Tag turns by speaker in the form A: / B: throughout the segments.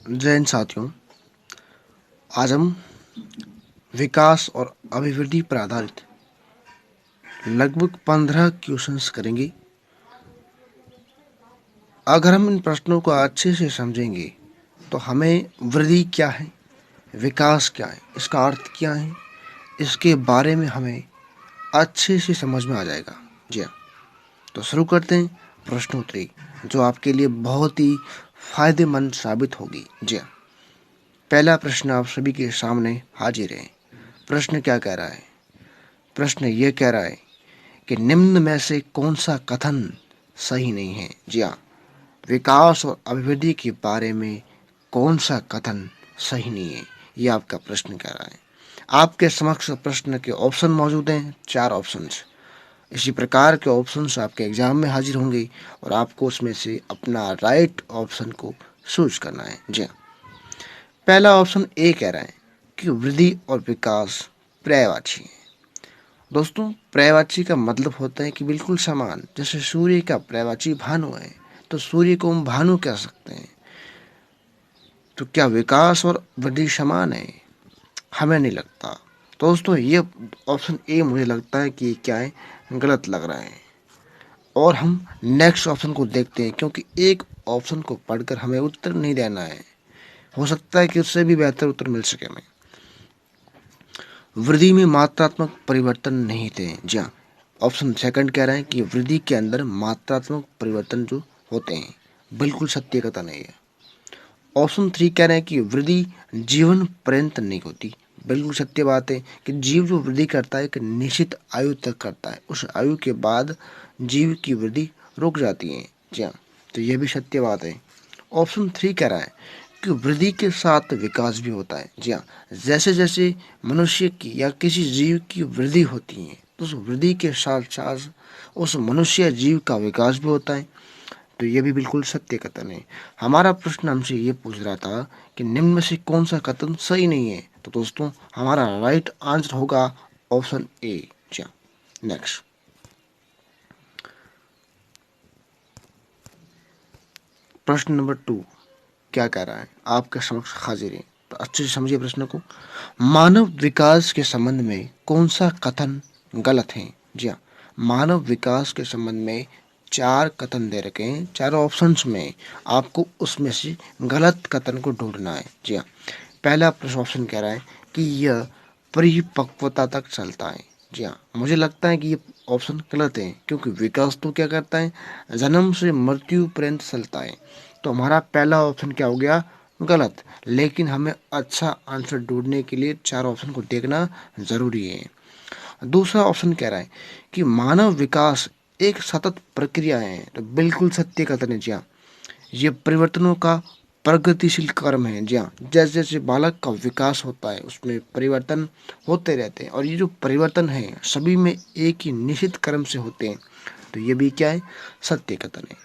A: जय हिंद साथियों। आज हम विकास और अभिवृद्धि पर आधारित लगभग 15 क्वेश्चंस करेंगे। अगर हम इन प्रश्नों को अच्छे से समझेंगे तो हमें वृद्धि क्या है, विकास क्या है, इसका अर्थ क्या है, इसके बारे में हमें अच्छे से समझ में आ जाएगा। जी हाँ, तो शुरू करते हैं प्रश्नोत्तरी, जो आपके लिए बहुत ही फायदेमंद साबित होगी। जी हाँ, पहला प्रश्न आप सभी के सामने हाजिर है। प्रश्न क्या कह रहा है? प्रश्न ये कह रहा है कि निम्न में से कौन सा कथन सही नहीं है। जी हाँ, विकास और अभिवृद्धि के बारे में कौन सा कथन सही नहीं है, ये आपका प्रश्न कह रहा है। आपके समक्ष प्रश्न के ऑप्शन मौजूद हैं, 4 ऑप्शंस। इसी प्रकार के ऑप्शंस आपके एग्जाम में हाजिर होंगे और आपको उसमें से अपना राइट ऑप्शन को चूज करना है। जी हाँ, पहला ऑप्शन ए कह रहा है कि वृद्धि और विकास पर्यायवाची है। दोस्तों, पर्यायवाची का मतलब होता है कि बिल्कुल समान। जैसे सूर्य का पर्यायवाची भानु है, तो सूर्य को हम भानु कह सकते हैं। तो क्या विकास और वृद्धि समान है? हमें नहीं लगता। दोस्तों, ये ऑप्शन ए मुझे लगता है कि क्या है, गलत लग रहा है। और हम नेक्स्ट ऑप्शन को देखते हैं, क्योंकि एक ऑप्शन को पढ़कर हमें उत्तर नहीं देना है। हो सकता है कि उससे भी बेहतर उत्तर मिल सके हमें। वृद्धि में मात्रात्मक परिवर्तन नहीं थे। जी हाँ, ऑप्शन सेकंड कह रहे हैं कि वृद्धि के अंदर मात्रात्मक परिवर्तन जो होते हैं, बिल्कुल सत्य कथन नहीं है। ऑप्शन थ्री कह रहे हैं कि वृद्धि जीवन पर्यंत नहीं होती। बिल्कुल सत्य बात है कि जीव जो वृद्धि करता है एक निश्चित आयु तक करता है, उस आयु के बाद जीव की वृद्धि रुक जाती है। जी हाँ, तो यह भी सत्य बात है। ऑप्शन थ्री कह रहा है कि वृद्धि के साथ विकास भी होता है। जी हाँ, जैसे जैसे मनुष्य की या किसी जीव की वृद्धि होती है, तो उस वृद्धि के साथ साथ उस मनुष्य जीव का विकास भी होता है। तो ये भी बिल्कुल सत्य कथन है। हमारा प्रश्न हमसे ये पूछ रहा था कि निम्न में से कौन सा कथन सही नहीं है। तो दोस्तों, हमारा राइट आंसर होगा ऑप्शन ए। जी हाँ, नेक्स्ट प्रश्न नंबर 2 क्या कह रहा है, आपके समक्ष हाजिर है। तो अच्छे से समझिए प्रश्न को। मानव विकास के संबंध में कौन सा कथन गलत है? जी हाँ, मानव विकास के संबंध में 4 कथन दे रखे हैं। चारों ऑप्शंस में आपको उसमें से गलत कथन को ढूंढना है। जी हाँ, पहला प्रश्न ऑप्शन कह रहा है कि यह परिपक्वता तक चलता है। जी हाँ, मुझे लगता है कि ये ऑप्शन गलत है, क्योंकि विकास तो क्या करता है, जन्म से मृत्यु पर्यंत चलता है। तो हमारा पहला ऑप्शन क्या हो गया, गलत। लेकिन हमें अच्छा आंसर ढूंढने के लिए 4 ऑप्शन को देखना जरूरी है। दूसरा ऑप्शन कह रहा है कि मानव विकास एक सतत प्रक्रिया है। तो बिल्कुल सत्य कथन है। जी हाँ, ये परिवर्तनों का प्रगतिशील क्रम है। जी हाँ, जैसे जैसे बालक का विकास होता है उसमें परिवर्तन होते रहते हैं, और ये जो परिवर्तन है सभी में एक ही निश्चित क्रम से होते हैं। तो ये भी क्या है, सत्य कथन है।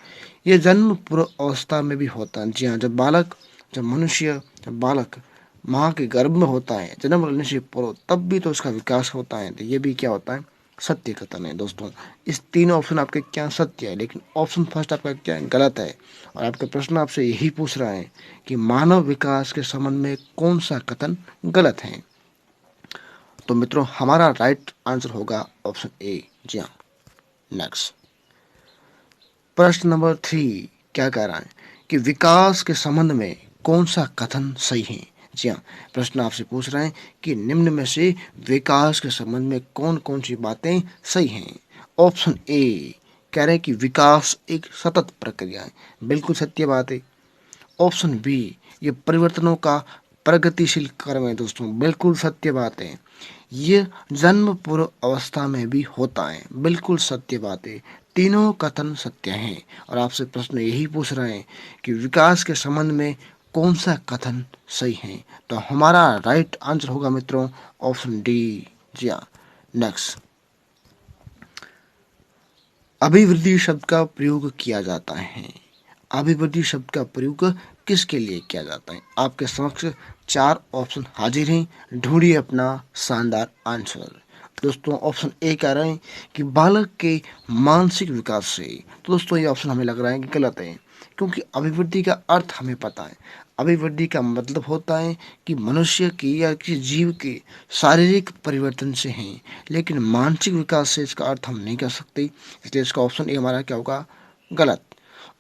A: ये जन्म पूर्व अवस्था में भी होता है। जी हाँ, जब मनुष्य, जब बालक माँ के गर्भ में होता है जन्म लेने से पूर्व, तब भी तो उसका विकास होता है। तो ये भी क्या होता है, सत्य कथन है। दोस्तों, इस तीनों ऑप्शन आपके क्या सत्य है, लेकिन ऑप्शन फर्स्ट आपका क्या है, गलत है। और आपका प्रश्न आपसे यही पूछ रहा है कि मानव विकास के संबंध में कौन सा कथन गलत है। तो मित्रों, हमारा राइट आंसर होगा ऑप्शन ए। जी हाँ, नेक्स्ट प्रश्न नंबर 3 क्या कह रहा है कि विकास के संबंध में कौन सा कथन सही है। जी हाँ, प्रश्न आपसे पूछ रहे हैं कि निम्न में से विकास के संबंध में कौन कौन सी बातें सही हैं। ऑप्शन ए कह रहे हैं कि विकास एक सतत प्रक्रिया है। बिल्कुल सत्य बात है। ऑप्शन बी, ये परिवर्तनों का प्रगतिशील क्रम है। दोस्तों, बिल्कुल सत्य बात है। ये जन्म पूर्व अवस्था में भी होता है। बिल्कुल सत्य बात है। तीनों कथन सत्य हैं। और आपसे प्रश्न यही पूछ रहे हैं कि विकास के संबंध में कौन सा कथन सही है। तो हमारा राइट आंसर होगा मित्रों ऑप्शन डी। जी हाँ, नेक्स्ट अभिवृद्धि शब्द का प्रयोग किया जाता है। अभिवृद्धि शब्द का प्रयोग किसके लिए किया जाता है? आपके समक्ष 4 ऑप्शन हाजिर हैं। ढूंढिए अपना शानदार आंसर। दोस्तों, ऑप्शन ए कह रहे हैं कि बालक के मानसिक विकास से। तो दोस्तों, ये ऑप्शन हमें लग रहा है कि गलत है, क्योंकि अभिवृद्धि का अर्थ हमें पता है। अभिवृद्धि का मतलब होता है कि मनुष्य की या किसी जीव के शारीरिक परिवर्तन से है, लेकिन मानसिक विकास से इसका अर्थ हम नहीं कर सकते। इसलिए इसका ऑप्शन ए हमारा क्या होगा? गलत।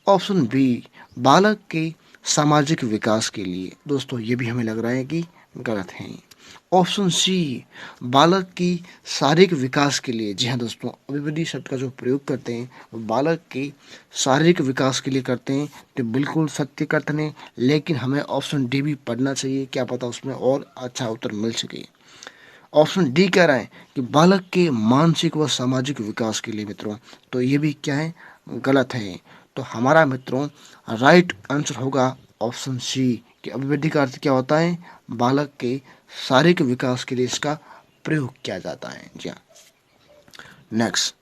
A: ऑप्शन बी, बालक के सामाजिक विकास के लिए। दोस्तों ये भी हमें लग रहा है कि गलत है। ऑप्शन सी, बालक की शारीरिक विकास के लिए। जी हाँ दोस्तों, अभिवृद्धि शब्द का जो प्रयोग करते हैं वो बालक के शारीरिक विकास के लिए करते हैं, तो बिल्कुल सत्य कथन है। लेकिन हमें ऑप्शन डी भी पढ़ना चाहिए, क्या पता उसमें और अच्छा उत्तर मिल सके। ऑप्शन डी कह रहा है कि बालक के मानसिक व सामाजिक विकास के लिए मित्रों, तो ये भी क्या है? गलत है। तो हमारा मित्रों राइट आंसर होगा ऑप्शन सी कि अभिवृद्धि का अर्थ क्या होता है? बालक के शारीरिक विकास के लिए इसका प्रयोग किया जाता है। जी हाँ। नेक्स्ट,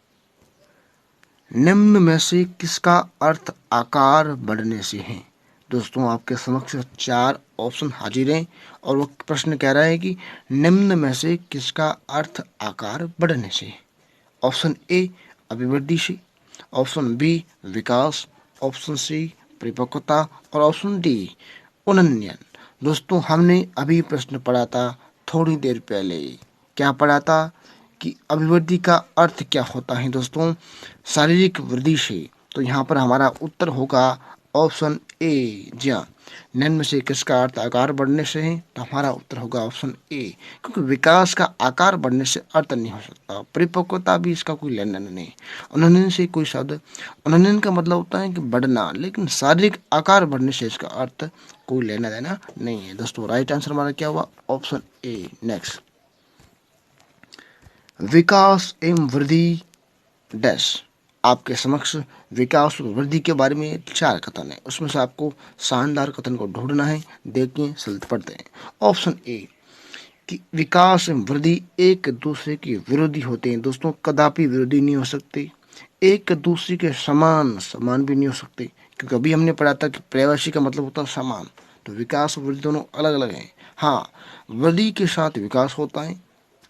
A: निम्न में से किसका अर्थ आकार बढ़ने से है? दोस्तों आपके समक्ष 4 ऑप्शन हाजिर हैं और वो प्रश्न कह रहा है कि निम्न में से किसका अर्थ आकार बढ़ने से है? ऑप्शन ए अभिवृद्धि से, ऑप्शन बी विकास, ऑप्शन सी परिपक्वता और ऑप्शन डी उन्नयन। दोस्तों हमने अभी प्रश्न पढ़ा था थोड़ी देर पहले। क्या पढ़ा था? कि अभिवृद्धि का अर्थ क्या होता है दोस्तों? शारीरिक वृद्धि से। तो यहाँ पर हमारा उत्तर होगा ऑप्शन ए। जी हाँ, निम्न में से किसका अर्थ आकार बढ़ने से है? तो हमारा उत्तर होगा ऑप्शन ए, क्योंकि विकास का आकार बढ़ने से अर्थ नहीं हो सकता। परिपक्वता भी इसका कोई लेना देना नहीं। उन्नयन से कोई शब्द, उन्नयन का मतलब होता है कि बढ़ना, लेकिन शारीरिक आकार बढ़ने से इसका अर्थ कोई लेना देना नहीं है। दोस्तों राइट आंसर हमारा क्या हुआ? Option A. नेक्स्ट, विकास एवं वृद्धि डैश। आपके समक्ष विकास और वृद्धि के बारे में 4 कथन है, उसमें से आपको शानदार कथन को ढूंढना है। देखिए चलते पढ़ते हैं। ऑप्शन ए कि विकास एवं वृद्धि एक दूसरे के विरोधी होते हैं। दोस्तों कदापि विरोधी नहीं हो सकते, एक दूसरे के समान समान भी नहीं हो सकते, क्योंकि अभी हमने पढ़ा था कि पर्यायवाची का मतलब होता है समान। तो विकास और वृद्धि दोनों अलग अलग हैं। हाँ, वृद्धि के साथ विकास होता है।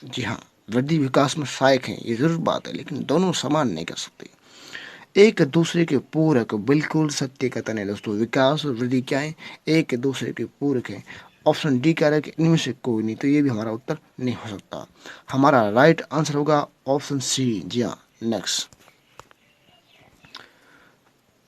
A: जी हाँ, वृद्धि विकास में सहायक है, ये जरूर बात है, लेकिन दोनों समान नहीं कर सकते, एक दूसरे के पूरक। बिल्कुल सत्य कथन है दोस्तों, विकास और वृद्धि क्या है? एक दूसरे के पूरक है। ऑप्शन डी कह रहा है कि इनमें से कोई नहीं, तो ये भी हमारा उत्तर नहीं हो सकता। हमारा राइट आंसर होगा ऑप्शन सी। जी हाँ। नेक्स्ट,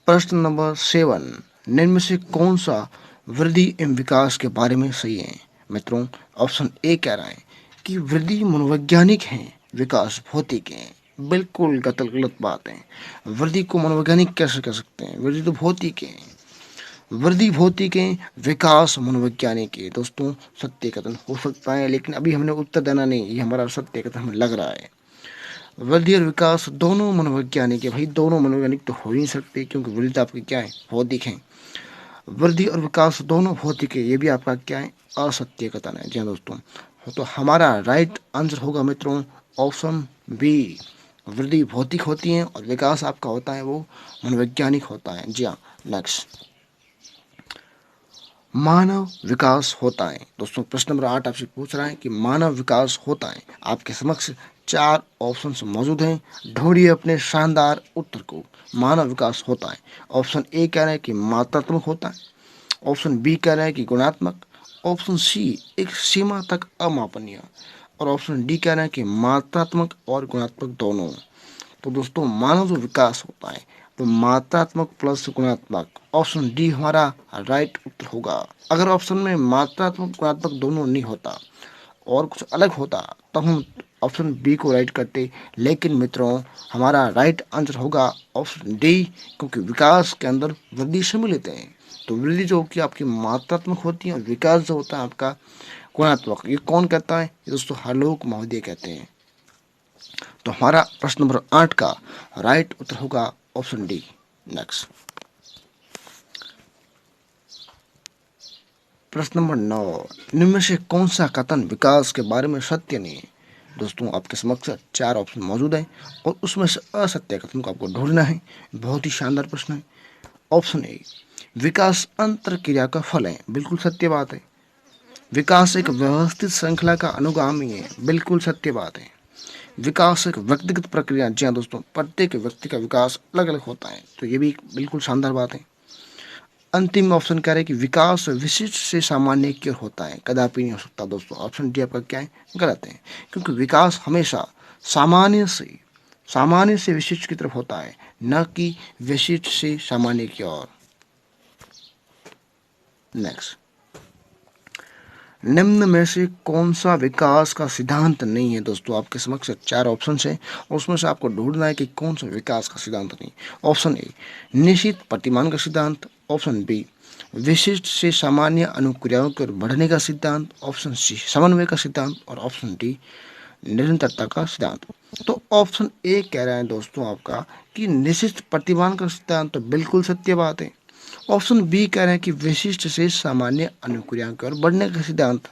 A: प्रश्न नंबर 7, निम्न में से कौन सा वृद्धि एवं विकास के बारे में सही है? मित्रों ऑप्शन ए कह रहा है कि वृद्धि मनोवैज्ञानिक है, विकास भौतिक है। बिल्कुल गलत बात है। वृद्धि को मनोवैज्ञानिक कैसे कह सकते हैं? वृद्धि तो भौतिक है। वृद्धि भौतिक है, विकास मनोवैज्ञानिक है। दोस्तों सत्य कथन हो सकता है, लेकिन अभी हमने उत्तर देना नहीं, ये हमारा सत्य कथन हमें लग रहा है। वृद्धि और विकास दोनों मनोवैज्ञानिक है। भाई दोनों मनोवैज्ञानिक तो हो ही नहीं सकते, क्योंकि वृद्धि आपकी क्या है? भौतिक है। वृद्धि और विकास दोनों भौतिक है, ये भी आपका क्या है? असत्य कथन है। जी हाँ दोस्तों, तो हमारा राइट आंसर होगा मित्रों ऑप्शन बी। वृद्धि भौतिक होती है और विकास आपका होता है वो मनोवैज्ञानिक होता है। जी हाँ। नेक्स्ट, मानव विकास होता है। दोस्तों प्रश्न नंबर 8 आपसे पूछ रहा है कि मानव विकास होता है। आपके समक्ष 4 ऑप्शंस मौजूद हैं, ढूंढिए अपने शानदार उत्तर को। मानव विकास होता है। ऑप्शन ए कह रहा है कि मात्रात्मक होता है, ऑप्शन बी कह रहा है कि गुणात्मक, ऑप्शन सी एक सीमा तक अमापनीय, और ऑप्शन डी कह रहा है कि मात्रात्मक और गुणात्मक दोनों। तो दोस्तों मानव जो विकास होता है तो मात्रात्मक प्लस गुणात्मक, ऑप्शन डी हमारा राइट उत्तर होगा। अगर ऑप्शन में मात्रात्मक गुणात्मक दोनों नहीं होता और कुछ अलग होता तब हम ऑप्शन बी को राइट करते, लेकिन मित्रों हमारा राइट आंसर होगा ऑप्शन डी, क्योंकि विकास के अंदर वृद्धि सम्मिलित है। तो वृद्धि जो कि आपकी मात्रात्मक होती है और विकास जो होता है आपका गुणात्मक। ये कौन कहता है? ये दोस्तों हरलोक महोदय कहते हैं। तो हमारा प्रश्न नंबर 8 का राइट उत्तर होगा ऑप्शन डी। नेक्स्ट, प्रश्न नंबर 9, निम्न में से कौन सा कथन विकास के बारे में सत्य नहीं है? दोस्तों आपके समक्ष 4 ऑप्शन मौजूद हैं और उसमें से असत्य कथन को आपको ढूंढना है। बहुत ही शानदार प्रश्न है। ऑप्शन ए, विकास अंतर क्रिया का फल है। बिल्कुल सत्य बात है। विकास एक व्यवस्थित श्रृंखला का अनुगामी है। बिल्कुल सत्य बात है। विकास एक व्यक्तिगत प्रक्रिया। जी हाँ दोस्तों, प्रत्येक व्यक्ति का विकास अलग अलग होता है, तो ये भी बिल्कुल शानदार बात है। अंतिम ऑप्शन कह रहे हैं कि विकास विशिष्ट से सामान्य की ओर होता है, कदापि नहीं हो सकता दोस्तों। ऑप्शन डी आपका क्या है, गलत है, क्योंकि विकास हमेशा सामान्य से विशिष्ट की तरफ होता है, न कि विशिष्ट से सामान्य की ओर। नेक्स्ट, निम्न में से कौन सा विकास का सिद्धांत नहीं है? दोस्तों आपके समक्ष 4 ऑप्शन है और उसमें से आपको ढूंढना है कि कौन सा विकास का सिद्धांत नहीं। ऑप्शन ए, निश्चित प्रतिमान का सिद्धांत। ऑप्शन बी, विशिष्ट से सामान्य अनुक्रियाओं की ओर बढ़ने का सिद्धांत। ऑप्शन सी, समन्वय का सिद्धांत। और ऑप्शन डी, निरंतरता का सिद्धांत। तो ऑप्शन ए कह रहे हैं दोस्तों आपका कि निश्चित प्रतिमान का सिद्धांत, तो बिल्कुल सत्य बात है। ऑप्शन बी कह रहे हैं कि विशिष्ट से सामान्य अनुक्रियाओं की ओर बढ़ने का सिद्धांत,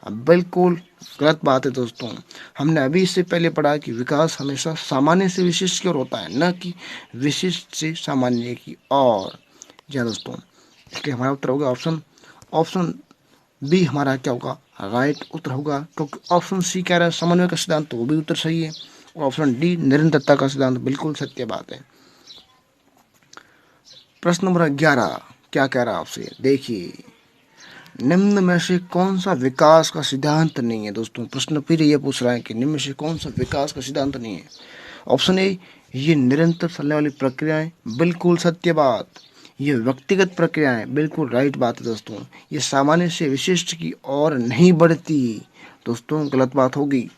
A: अब बिल्कुल गलत बात है दोस्तों। हमने अभी इससे पहले पढ़ा कि विकास हमेशा सामान्य से विशिष्ट की ओर होता है, न कि विशिष्ट से सामान्य की ओर। जी हाँ दोस्तों, इसलिए हमारा उत्तर होगा ऑप्शन बी हमारा क्या होगा, राइट उत्तर होगा, क्योंकि ऑप्शन सी कह रहा है समन्वय का सिद्धांत, तो वो भी उत्तर सही है। और ऑप्शन डी निरंतरता का सिद्धांत, बिल्कुल सत्य बात है। प्रश्न नंबर 11 क्या कह रहा है आपसे, देखिए, निम्न में से कौन सा विकास का सिद्धांत नहीं है? दोस्तों प्रश्न फिर ये पूछ रहा है कि निम्न में से कौन सा विकास का सिद्धांत नहीं है। ऑप्शन ए, ये निरंतर चलने वाली प्रक्रियाएं, बिल्कुल सत्य बात। ये व्यक्तिगत प्रक्रियाएं, बिल्कुल राइट बात है दोस्तों। ये सामान्य से विशिष्ट की ओर नहीं बढ़ती, दोस्तों गलत बात होगी,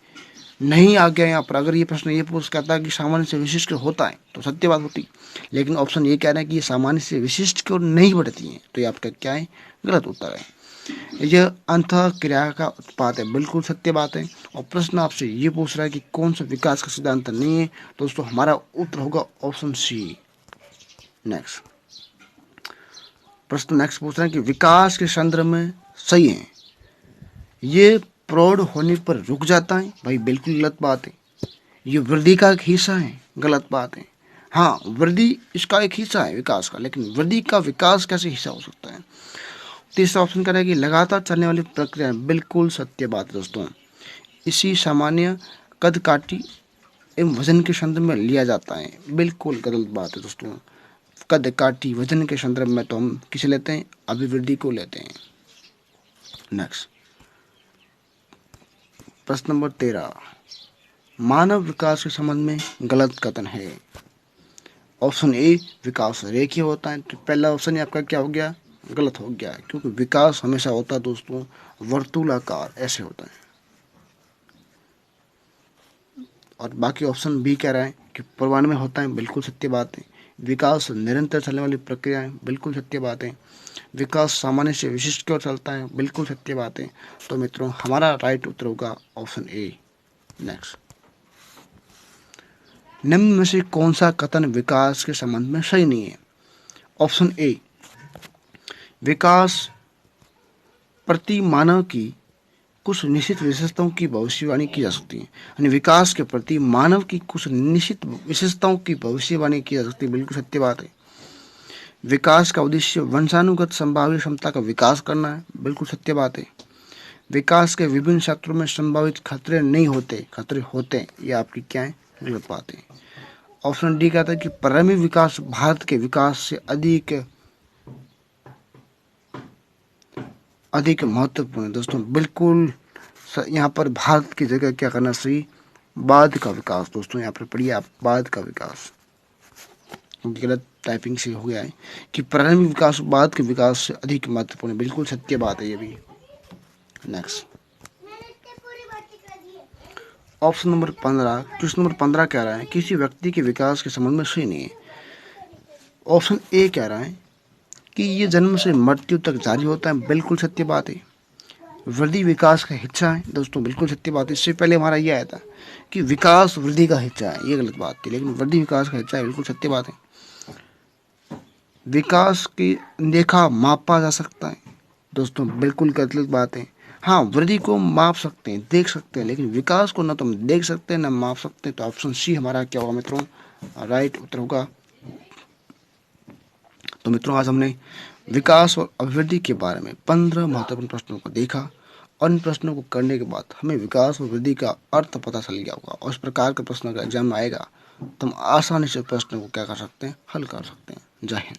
A: नहीं आ गया यहाँ पर। अगर ये प्रश्न ये पूछ कहता है कि सामान्य से विशिष्ट होता है तो सत्य बात होती, लेकिन ऑप्शन ये कह रहा है कि ये सामान्य से विशिष्ट की ओर नहीं बढ़ती हैं, तो ये आपका क्या है, गलत उत्तर है। यह अंतः क्रिया का उत्पाद है, बिल्कुल सत्य बात है। और प्रश्न आपसे ये पूछ रहा है कि कौन सा विकास का सिद्धांत नहीं है, दोस्तों हमारा उत्तर होगा ऑप्शन सी। नेक्स्ट प्रश्न नेक्स्ट पूछ रहे हैं कि विकास के संदर्भ में सही है, ये प्रौढ़ होने पर रुक जाता है, भाई बिल्कुल गलत बात है। ये वृद्धि का एक हिस्सा है, गलत बात है। हाँ, वृद्धि इसका एक हिस्सा है विकास का, लेकिन वृद्धि का विकास कैसे हिस्सा हो सकता है? तीसरा ऑप्शन कह रहा है कि लगातार चलने वाली प्रक्रिया, बिल्कुल सत्य बात है दोस्तों। इसी सामान्य कद काठी एवं वजन के संदर्भ में लिया जाता है, बिल्कुल गलत बात है दोस्तों। कद काठी वजन के संदर्भ में तो हम किसे लेते हैं, अभिवृद्धि को लेते हैं। नेक्स्ट प्रश्न नंबर 13, मानव विकास के संबंध में गलत कथन है। ऑप्शन ए, विकास रेखीय होता है, तो पहला ऑप्शन आपका क्या हो गया, गलत हो गया, क्योंकि विकास हमेशा होता है दोस्तों वर्तुलाकार, ऐसे होता है। और बाकी ऑप्शन बी कह रहा है कि पूर्वान्ह में होता है, बिल्कुल सत्य बात है। विकास निरंतर चलने वाली प्रक्रिया है, बिल्कुल सत्य बात है। विकास सामान्य से विशिष्ट की ओर चलता है, बिल्कुल सत्य बात है। तो मित्रों हमारा राइट उत्तर होगा ऑप्शन ए। नेक्स्ट, निम्न में से कौन सा कथन विकास के संबंध में सही नहीं है? ऑप्शन ए, विकास प्रति मानव की कुछ निश्चित विशेषताओं की भविष्यवाणी की जा सकती है, यानी विकास के प्रति मानव की कुछ निश्चित विशेषताओं की भविष्यवाणी की जा सकती है, बिल्कुल सत्य बात है। विकास का उद्देश्य वंशानुगत संभावित क्षमता का विकास करना है, बिल्कुल सत्य बात है। विकास के विभिन्न क्षेत्रों में संभावित खतरे नहीं होते, खतरे होते हैं, ये आपकी क्या है, गलत बात है। ऑप्शन डी कहता है कि प्रारंभिक विकास भारत के विकास से अधिक महत्वपूर्ण है, दोस्तों बिल्कुल यहाँ पर भारत की जगह क्या करना सही, बाद का विकास। दोस्तों यहाँ पर पढ़िए आप, बाद का विकास, गलत टाइपिंग से हो गया है कि प्रारंभिक विकास बाद के विकास से अधिक महत्वपूर्ण है, बिल्कुल सत्य बात है ये भी। Next option number 15, question number 15 कह रहा है किसी व्यक्ति के विकास के संबंध में सही नहीं है। ऑप्शन ए कह रहा है कि ये जन्म से मृत्यु तक जारी होता है, बिल्कुल सत्य बात है। वृद्धि विकास का हिस्सा है, दोस्तों बिल्कुल सत्य बात है। इससे पहले हमारा यह आया था कि विकास वृद्धि का हिस्सा है, ये गलत बात थी, लेकिन वृद्धि विकास का हिस्सा है, बिल्कुल सत्य बात है। विकास की देखा मापा जा सकता है, दोस्तों बिल्कुल गलत बात है। हाँ, वृद्धि को माप सकते हैं, देख सकते हैं, लेकिन विकास को ना तो हम देख सकते हैं ना माप सकते हैं। तो ऑप्शन सी हमारा क्या होगा मित्रों, राइट उत्तर होगा। तो मित्रों आज हमने विकास और अभिवृद्धि के बारे में 15 महत्वपूर्ण प्रश्नों को देखा, और इन प्रश्नों को करने के बाद हमें विकास और वृद्धि का अर्थ पता चल गया होगा, और इस प्रकार के प्रश्न अगर एग्जाम में आएगा तो हम आसानी से प्रश्नों को क्या कर सकते हैं, हल कर सकते हैं। जय हिंद।